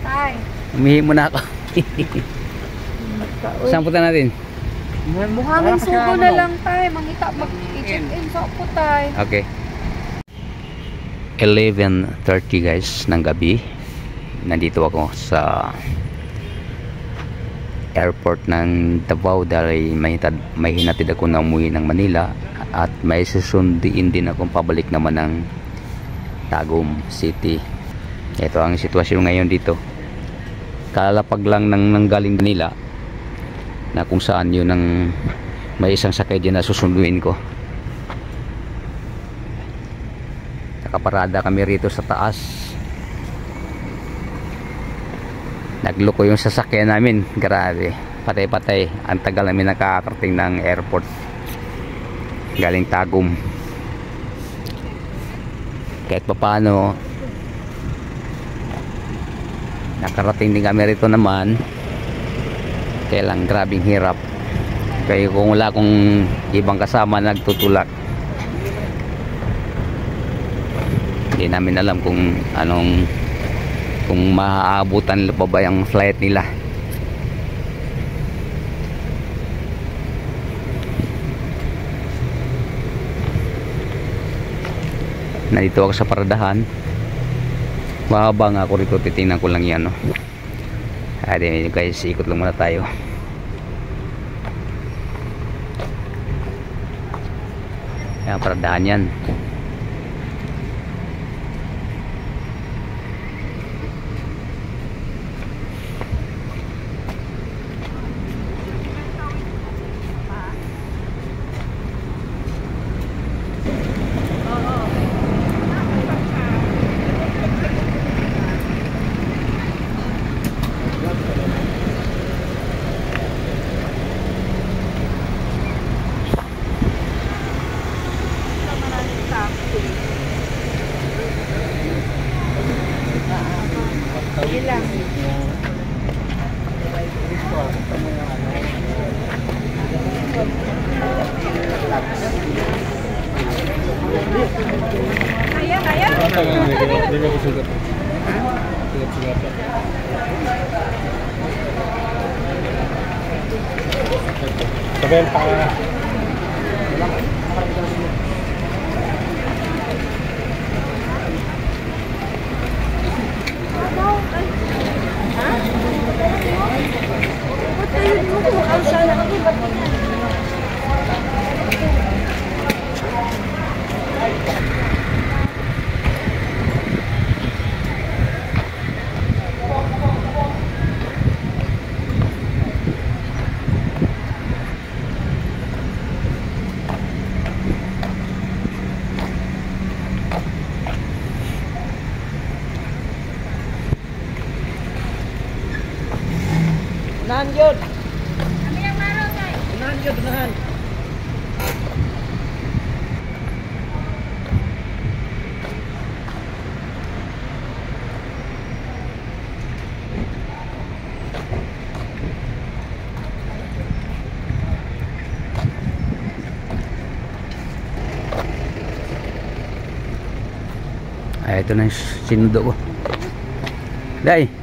Tay. Umihi muna ako. Saan punta natin? Buhangin sugo na lang tay. Mangita mag-check in sa po tay. Okay. 11:30 guys ng gabi. Nandito ako sa airport ng Davao dahil may hinatid ako na umuwi ng Manila at may susunduin din akong pabalik naman ng Tagum City. Ito ang sitwasyon ngayon dito. Kalalapag lang ng galing Manila na kung saan yun ang may isang sakay dyan na susunduin ko. Nakaparada kami rito sa taas. Nagloko yung sasakyan namin. Grabe, patay-patay. Ang tagal namin nakakarating ng airport galing Tagum. Kahit pa paano nakarating din kami rito naman. Kaya lang grabing hirap. Kaya kung wala akong ibang kasama nagtutulak, hindi namin alam kung maaabutan pa ba yung flight nila. Nandito ako sa paradahan. Mahaba nga ako rito, titingnan ko lang yan, no? Adi guys, ikot lang muna tayo. Yan, paradahan yan. Ilang. Kaya. Sabihin pa. Unahan yun. Kami ang maraw tayo. Unahan yun, unahan. Ay, ito na yung sinundo ko. Day!